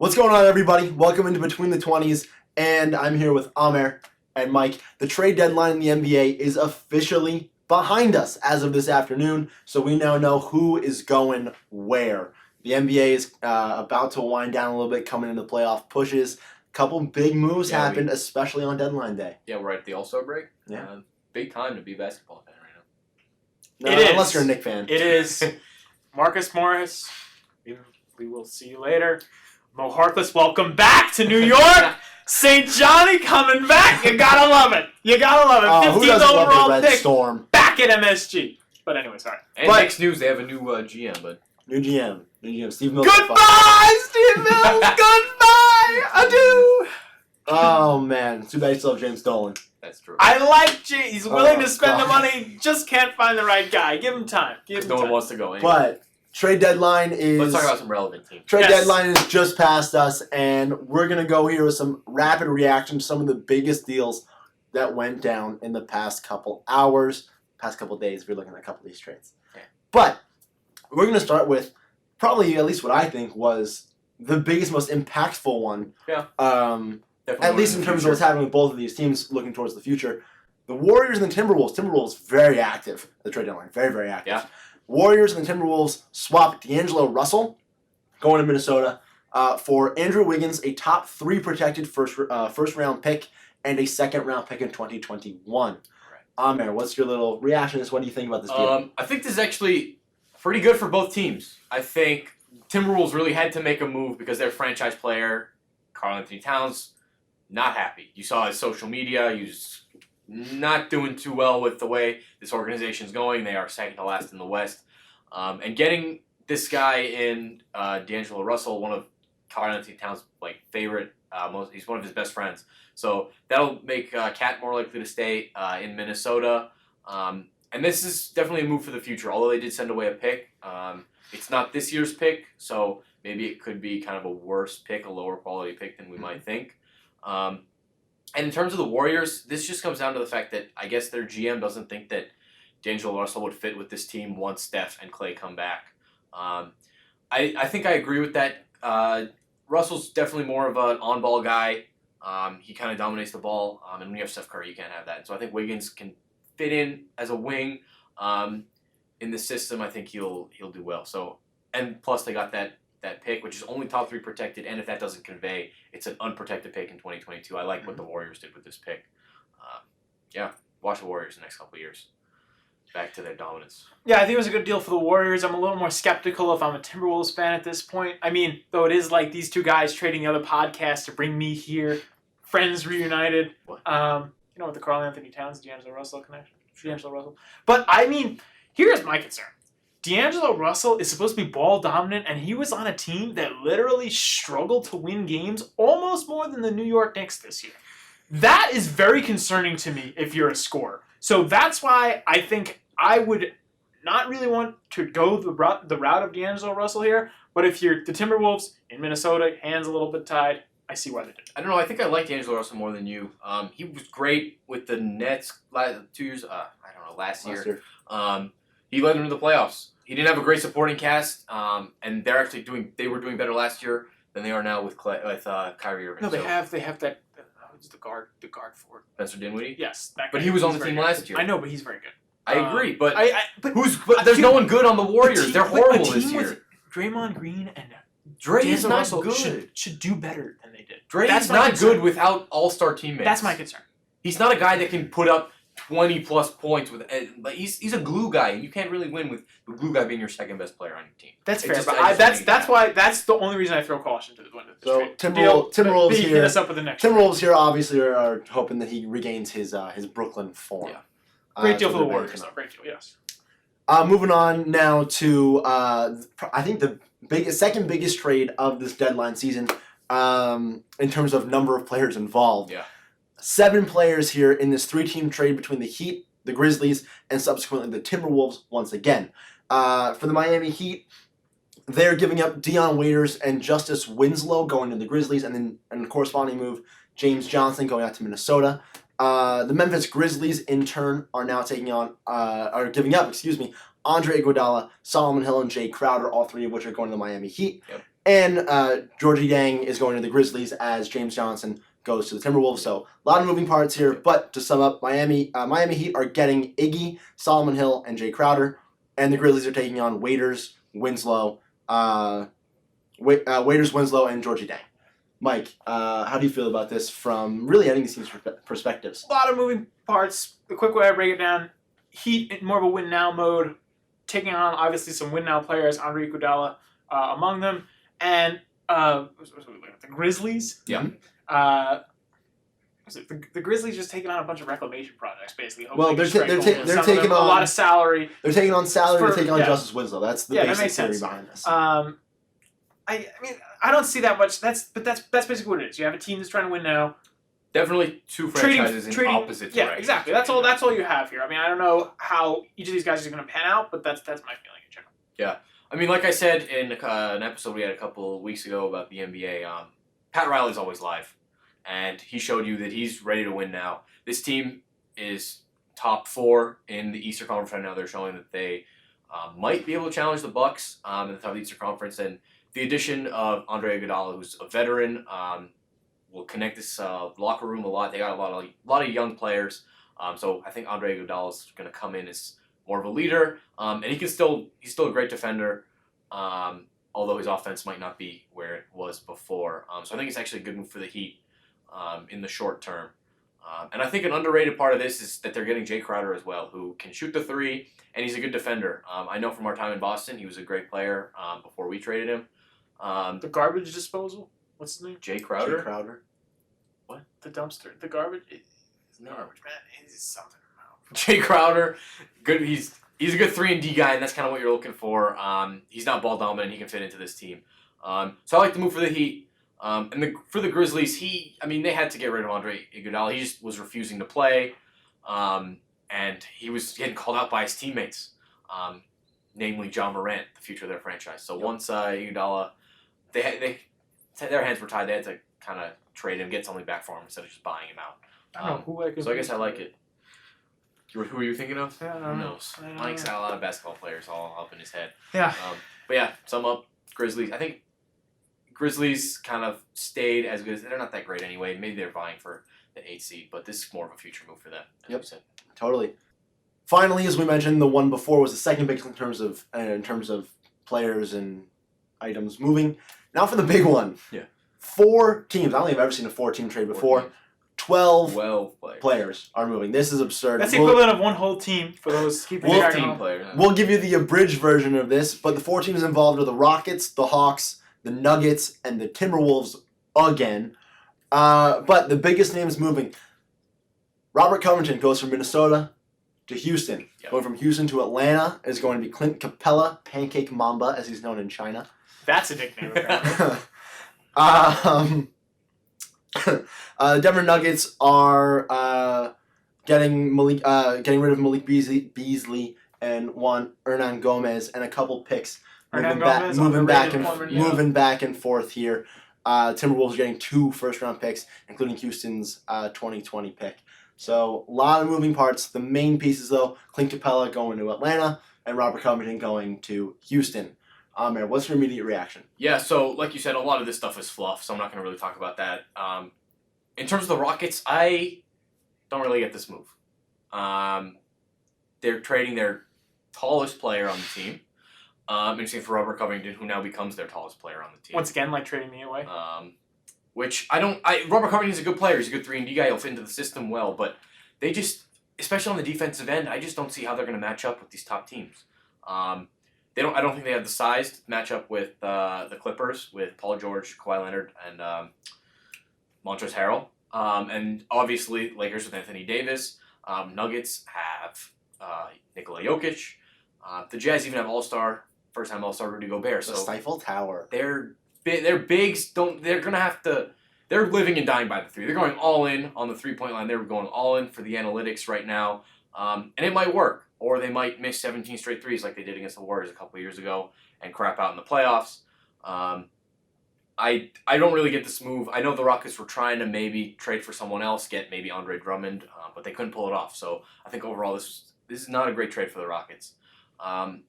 What's going on, everybody? Welcome into Between the 20s, and I'm here with Amer and Mike. The trade deadline in the NBA is officially behind us as of this afternoon, so we now know who is going where. The NBA is about to wind down a little bit, coming into the playoff pushes. A couple big moves happened, especially on deadline day. Yeah, we're at the All-Star break. Yeah. Big time to be a basketball fan right No, It is. unless you're a Knicks fan. It is. Marcus Morris, we will see you later. Mo Harkless, welcome back to New York. St. Johnny coming back. You gotta love it. You gotta love it. Who 15th doesn't love overall the Red pick Storm? back at MSG. But anyway, sorry. And But- next news, they have a new GM, but New GM, Steve Mills. Goodbye, Steve Mills. Goodbye. Adieu. Oh, man. Too bad you still have James Dolan. that's true. I like G. He's willing to spend the God. money. Just can't find the right guy. Give him time. No one wants to go anyway. But trade deadline is... Let's talk about some relevant teams. Trade Yes. deadline is just past us, and we're going to go here with some rapid reaction to some of the biggest deals that went down in the past couple hours, past couple days. If you're looking at a couple of these trades. Yeah. But we're going to start with probably, at least what I think, was the biggest, most impactful one. Yeah. At Definitely one least in terms of what's happening with both of these teams looking towards the future. The Warriors and the Timberwolves. Timberwolves very active at the trade deadline. Very, very active. Yeah. Warriors and the Timberwolves swapped DAngelo Russell, going to Minnesota, for Andrew Wiggins, a top 3 protected first round pick, and a second round pick in 2021. Right. Amer, what's your little reaction to this? What do you think about this deal? I think this is actually pretty good for both teams. I think Timberwolves really had to make a move because their franchise player, Karl Anthony Towns, not happy. You saw his social media. He was not doing too well with the way this organization's going. They are second to last in the West. And getting this guy in, DAngelo Russell, one of Karl Anthony Towns' favorite, he's one of his best friends. So that'll make Cat more likely to stay in Minnesota. And this is definitely a move for the future. Although they did send away a pick, it's not this year's pick, so maybe it could be kind of a worse pick, a lower quality pick than we might think. And in terms of the Warriors, this just comes down to the fact that I guess their GM doesn't think that DAngelo Russell would fit with this team once Steph and Klay come back. I think I agree with that. Russell's definitely more of an on-ball guy. He kind of dominates the ball, and when you have Steph Curry, you can't have that. And so I think Wiggins can fit in as a wing in the system. I think he'll do well. So, and plus they got that pick, which is only top 3 protected, and if that doesn't convey, it's an unprotected pick in 2022. I like what the Warriors did with this pick. Watch the Warriors the next couple of years. Back to their dominance. Yeah, I think it was a good deal for the Warriors. I'm a little more skeptical if I'm a Timberwolves fan at this point. I mean, though it is like these two guys trading the other podcast to bring me here. Friends reunited. What? With the Karl Anthony Towns, D'Angelo Russell connection. D'Angelo Russell. But, I mean, here's my concern. D'Angelo Russell is supposed to be ball dominant, and he was on a team that literally struggled to win games almost more than the New York Knicks this year. That is very concerning to me if you're a scorer. So that's why I think I would not really want to go the route of D'Angelo Russell here, but if you're the Timberwolves in Minnesota, hands a little bit tied, I see why they did it. I don't know. I think I like D'Angelo Russell more than you. He was great with the Nets 2 years. Last year. He led them to the playoffs. He didn't have a great supporting cast, and they're actually they were doing better last year than they are now with Kyrie Irving. No, they have that. Who's the guard for it? Spencer Dinwiddie. Yes, that guy. But he was on He's the very team good. last year. I know, but he's very good. I agree, but but there's no one good on the Warriors. They're horrible this year. With Draymond Green and Dre is D'Angelo not Russell good. should do better than they did. Dre That's is my not concern. good without all-star teammates. That's my concern. He's not a guy that can put up 20-plus points with. He's a glue guy, and you can't really win with the glue guy being your second best player on your team. That's It fair, just- but I just think that's the only reason I throw caution to the wind. So, Timberwolves Timberwolves here- hit us up with the next. Timberwolves here obviously are hoping that he regains his Brooklyn form. Yeah. Great deal so for the they're Warriors, banking though. on. Great deal, yes. Moving on now to I think the second biggest trade of this deadline season in terms of number of players involved. Yeah. 7 players here in this 3-team trade between the Heat, the Grizzlies, and subsequently the Timberwolves once again. For the Miami Heat, they're giving up Dion Waiters and Justice Winslow going to the Grizzlies, and then in a corresponding move, James Johnson going out to Minnesota. The Memphis Grizzlies, in turn, are now giving up, Andre Iguodala, Solomon Hill, and Jay Crowder, all 3 of which are going to the Miami Heat. Yep. And Georgie Yang is going to the Grizzlies as James Johnson goes to the Timberwolves. So a lot of moving parts here. But to sum up, Miami Heat are getting Iggy, Solomon Hill, and Jay Crowder. And the Grizzlies are taking on Waiters, Winslow, and Georgie Yang. Mike, how do you feel about this from really any of these teams' perspectives? A lot of moving parts. The quick way I break it down, Heat in more of a win-now mode, taking on, obviously, some win-now players, Andre Iguodala among them, and the Grizzlies. Yeah. The Grizzlies just taking on a bunch of reclamation projects, basically. Well, they're taking on a lot of salary. They're taking on salary. They're taking on yeah. Justice Winslow. That's the basic theory behind this. I mean, I don't see that much. That's basically what it is. You have a team that's trying to win now. Definitely two franchises in opposite directions. Yeah, exactly. That's all you have here. I mean, I don't know how each of these guys are going to pan out, but that's my feeling in general. Yeah. I mean, like I said in an episode we had a couple of weeks ago about the NBA, Pat Riley's always live. And he showed you that he's ready to win now. This team is top 4 in the Eastern Conference right now. They're showing that they might be able to challenge the Bucks in the top of the Eastern Conference. And the addition of Andre Iguodala, who's a veteran, will connect this locker room a lot. They got a lot of young players. So I think Andre Iguodala is going to come in as more of a leader. And he's still a great defender. Although his offense might not be where it was before. So I think it's actually a good move for the Heat. In the short term. And I think an underrated part of this is that they're getting Jay Crowder as well, who can shoot the 3, and he's a good defender. I know from our time in Boston, he was a great player before we traded him. The garbage disposal? What's his name? Jay Crowder? Jay Crowder. What? The dumpster. The garbage? Garbage, man. It's something. Jay Crowder, good. He's a good 3-and-D guy, and that's kind of what you're looking for. He's not ball dominant. He can fit into this team. So I like the move for the Heat. For the Grizzlies, they had to get rid of Andre Iguodala. He just was refusing to play, and he was getting called out by his teammates, namely John Morant, the future of their franchise. So once Iguodala, their hands were tied. They had to kind of trade him, get something back for him instead of just buying him out. I don't know who I could. So I guess I like it. Who are you thinking of? Yeah, I Who don't know. knows? Mike's got a lot of basketball players all up in his head. Yeah. But yeah, sum up Grizzlies. I think Grizzlies kind of stayed as good as they're not that great anyway. Maybe they're vying for the 8th seed, but this is more of a future move for them. Yep, totally. Finally, as we mentioned, the one before was the second biggest in terms of players and items moving. Now for the big one. Yeah. 4 teams. I don't think I've ever seen a 4-team trade before. 12 players are moving. This is absurd. That's the equivalent of one whole team for those keeping track of team players. We'll give you the abridged version of this, but the 4 teams involved are the Rockets, the Hawks, the Nuggets, and the Timberwolves again. But the biggest names moving. Robert Covington goes from Minnesota to Houston. Yep. Going from Houston to Atlanta is going to be Clint Capella, Pancake Mamba, as he's known in China. That's a nickname, apparently. Denver Nuggets are getting rid of Malik Beasley and Juan Hernan Gomez and a couple picks. Moving back and forth here. Timberwolves are getting 2 first-round picks, including Houston's 2020 pick. So a lot of moving parts. The main pieces, though, Clint Capella going to Atlanta and Robert Covington going to Houston. Amir, what's your immediate reaction? Yeah, so like you said, a lot of this stuff is fluff, so I'm not going to really talk about that. In terms of the Rockets, I don't really get this move. They're trading their tallest player on the team. Interesting for Robert Covington, who now becomes their tallest player on the team. Once again, like trading me away. Which Robert Covington's a good player. He's a good 3-and-D guy. He'll fit into the system well, but they just, especially on the defensive end, I just don't see how they're going to match up with these top teams. I don't think they have the size to match up with the Clippers, with Paul George, Kawhi Leonard, and Montrezl Harrell. And obviously, Lakers with Anthony Davis. Nuggets have Nikola Jokic. The Jazz even have first-time All-Star Rudy Gobert. The So Stifle Tower. Their bigs they're gonna have to. They're living and dying by the 3. They're going all in on the 3-point line. They're going all in for the analytics right now, and it might work, or they might miss 17 straight threes like they did against the Warriors a couple of years ago and crap out in the playoffs. I don't really get this move. I know the Rockets were trying to maybe trade for someone else, get maybe Andre Drummond, but they couldn't pull it off. So I think overall this is not a great trade for the Rockets.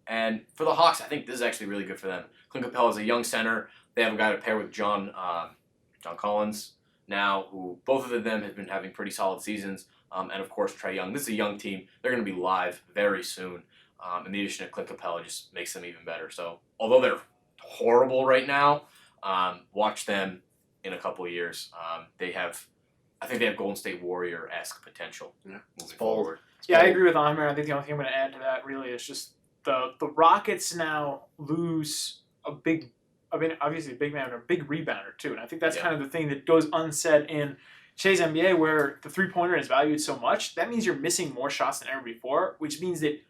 And for the Hawks, I think this is actually really good for them. Clint Capella is a young center. They have a guy to pair with John Collins now, who both of them have been having pretty solid seasons. And of course, Trae Young. This is a young team. They're going to be live very soon. And the addition of Clint Capella just makes them even better. So although they're horrible right now, watch them in a couple of years. I think they have Golden State Warrior-esque potential moving forward. Yeah, I agree with Amir. I think the only thing I'm going to add to that really is just the Rockets now lose obviously a big man, or a big rebounder too. And I think that's kind of the thing that goes unsaid in today's NBA, where the three-pointer is valued so much. That means you're missing more shots than ever before, which means that,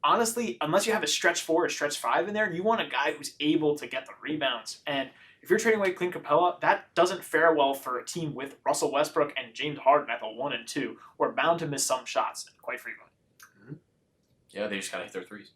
honestly, unless you have a stretch 4 or stretch 5 in there, you want a guy who's able to get the rebounds. And if you're trading away Clint Capella, that doesn't fare well for a team with Russell Westbrook and James Harden at the 1 and 2, who are bound to miss some shots quite frequently. Yeah, they just gotta hit their threes.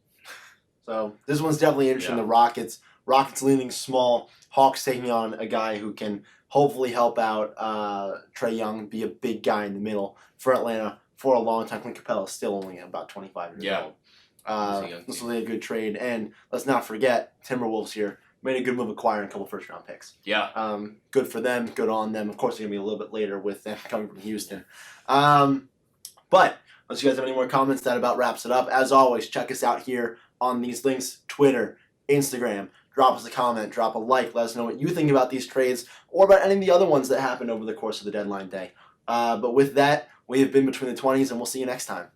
So this one's definitely interesting. The Rockets leaning small. Hawks taking on a guy who can hopefully help out Trae Young, be a big guy in the middle for Atlanta for a long time. Clint Capella is still only about 25 years old. This will be a good trade. And let's not forget, Timberwolves here made a good move acquiring a couple first-round picks. Yeah. Good for them. Good on them. Of course, they're going to be a little bit later with them coming from Houston. But unless you guys have any more comments, that about wraps it up. As always, check us out here on these links: Twitter, Instagram. Drop us a comment, drop a like, let us know what you think about these trades or about any of the other ones that happened over the course of the deadline day. But with that, we have been Between the 20s, and we'll see you next time.